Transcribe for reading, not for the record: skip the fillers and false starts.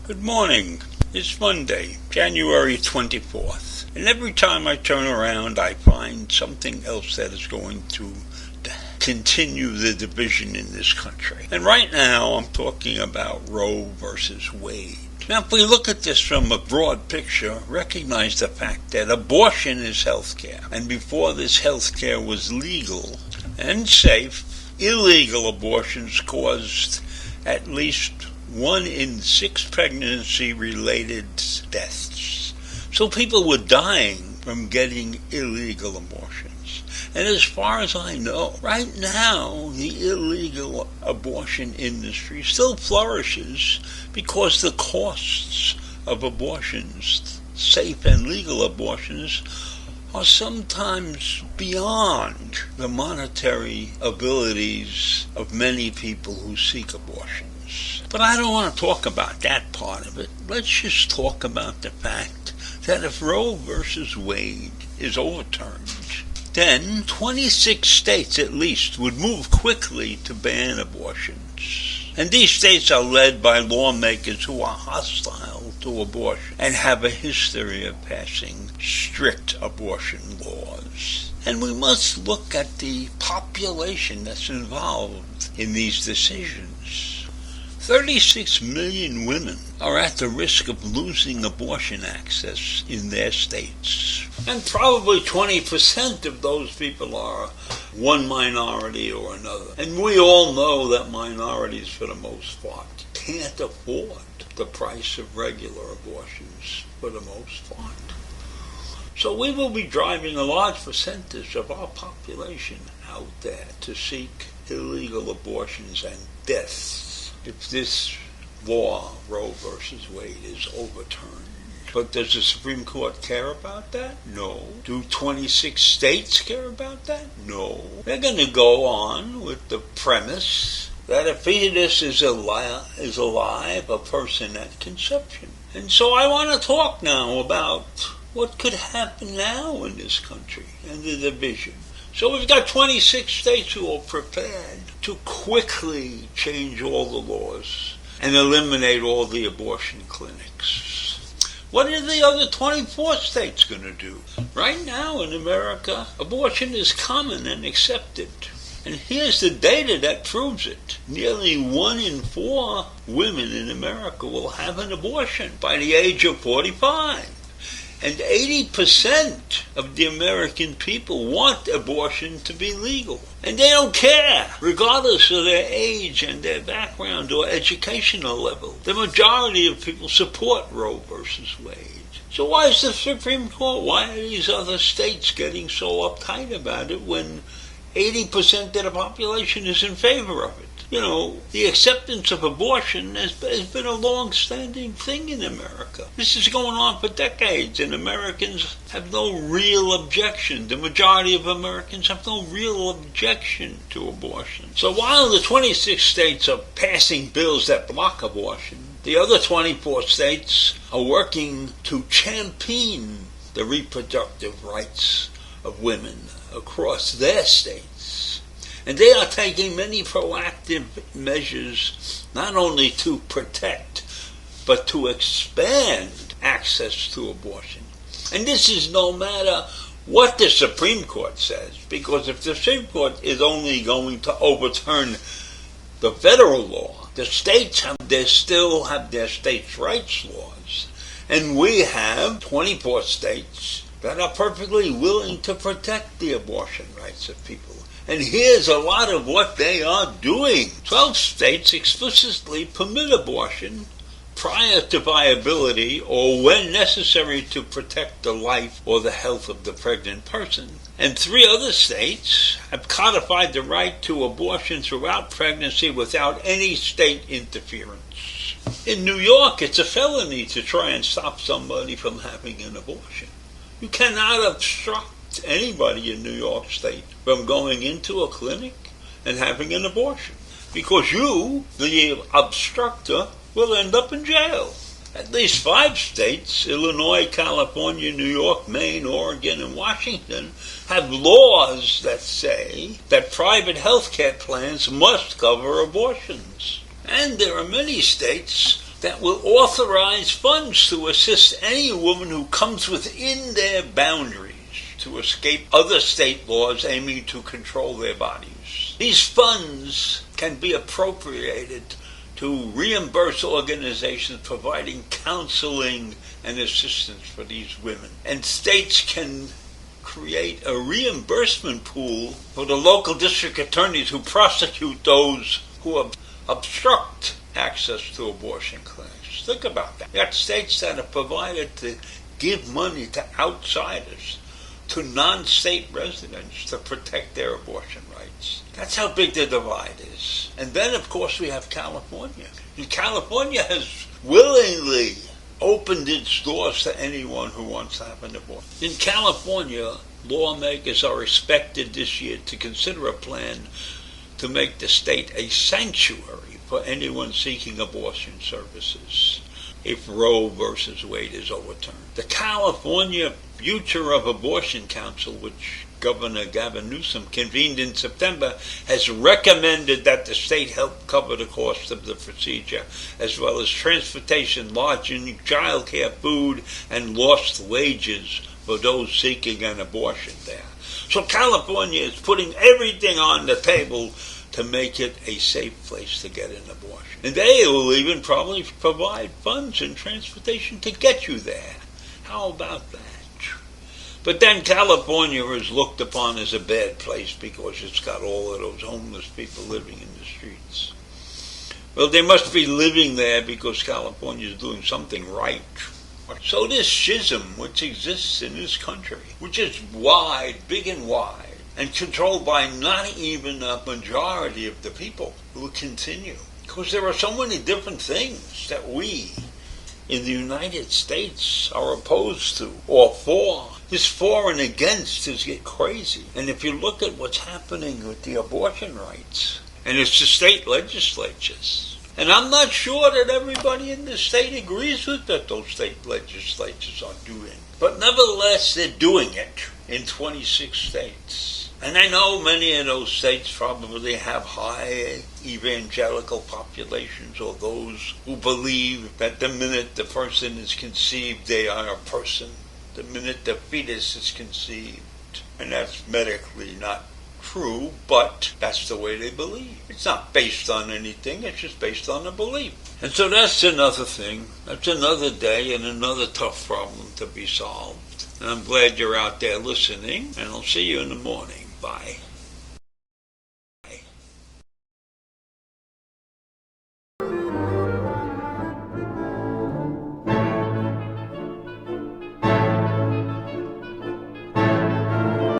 Good morning. It's Monday, January 24th, and every time I turn around I find something else that is going to continue the division in this country. And right now I'm talking about Roe versus Wade. Now, if we look at this from a broad picture, recognize the fact that abortion is health care. And before this health care was legal and safe, illegal abortions caused at least 1 in 6 pregnancy-related deaths. So people were dying from getting illegal abortions. And as far as I know, right now, the illegal abortion industry still flourishes because the costs of abortions, safe and legal abortions, are sometimes beyond the monetary abilities of many people who seek abortions. But I don't want to talk about that part of it. Let's just talk about the fact that if Roe versus Wade is overturned, then 26 states at least would move quickly to ban abortions. And these states are led by lawmakers who are hostile to abortion and have a history of passing strict abortion laws. And we must look at the population that's involved in these decisions. 36 million women are at the risk of losing abortion access in their states. And probably 20% of those people are one minority or another. And we all know that minorities, for the most part, can't afford the price of regular abortions, for the most part. So we will be driving a large percentage of our population out there to seek illegal abortions and deaths if this law, Roe versus Wade, is overturned. But does the Supreme Court care about that? No. Do 26 states care about that? No. They're going to go on with the premise that a fetus is alive, a person at conception. And so I want to talk now about what could happen now in this country and the division. So we've got 26 states who are prepared to quickly change all the laws and eliminate all the abortion clinics. What are the other 24 states going to do? Right now in America, abortion is common and accepted. And here's the data that proves it. Nearly 1 in 4 women in America will have an abortion by the age of 45. And 80% of the American people want abortion to be legal. And they don't care, regardless of their age and their background or educational level. The majority of people support Roe versus Wade. So why is the Supreme Court, why are these other states getting so uptight about it when 80% of the population is in favor of it? You know, the acceptance of abortion has been a long-standing thing in America. This is going on for decades, and Americans have no real objection. The majority of Americans have no real objection to abortion. So while the 26 states are passing bills that block abortion, the other 24 states are working to champion the reproductive rights of women across their states. And they are taking many proactive measures not only to protect, but to expand access to abortion. And this is no matter what the Supreme Court says, because if the Supreme Court is only going to overturn the federal law, the states still have their states' rights laws. And we have 24 states that are perfectly willing to protect the abortion rights of people. And here's a lot of what they are doing. 12 states explicitly permit abortion prior to viability or when necessary to protect the life or the health of the pregnant person. And 3 other states have codified the right to abortion throughout pregnancy without any state interference. In New York, it's a felony to try and stop somebody from having an abortion. You cannot obstruct anybody in New York State from going into a clinic and having an abortion, because you, the obstructor, will end up in jail. At least 5 states, Illinois, California, New York, Maine, Oregon, and Washington, have laws that say that private health care plans must cover abortions. And there are many states that will authorize funds to assist any woman who comes within their boundaries to escape other state laws aiming to control their bodies. These funds can be appropriated to reimburse organizations providing counseling and assistance for these women. And states can create a reimbursement pool for the local district attorneys who prosecute those who obstruct access to abortion clinics. Think about that. You got states that have provided to give money to outsiders, to non-state residents, to protect their abortion rights. That's how big the divide is. And then, of course, we have California. And California has willingly opened its doors to anyone who wants to have an abortion. In California, lawmakers are expected this year to consider a plan to make the state a sanctuary for anyone seeking abortion services if Roe versus Wade is overturned. The California Future of Abortion Council, which Governor Gavin Newsom convened in September, has recommended that the state help cover the cost of the procedure, as well as transportation, lodging, child care, food, and lost wages for those seeking an abortion there. So California is putting everything on the table to make it a safe place to get an abortion. And they will even probably provide funds and transportation to get you there. How about that? But then California is looked upon as a bad place because it's got all of those homeless people living in the streets. Well, they must be living there because California is doing something right. So this schism which exists in this country, which is wide, big and wide, and controlled by not even a majority of the people, will continue. Because there are so many different things that we in the United States are opposed to or for. This for and against is get crazy. And if you look at what's happening with the abortion rights, and it's the state legislatures, and I'm not sure that everybody in the state agrees with what those state legislatures are doing. But nevertheless, they're doing it in 26 states. And I know many of those states probably have high evangelical populations, or those who believe that the minute the person is conceived, they are a person. The minute the fetus is conceived. And that's medically not true, but that's the way they believe. It's not based on anything, it's just based on a belief. And so that's another thing. That's another day and another tough problem to be solved. And I'm glad you're out there listening, and I'll see you in the morning. Bye.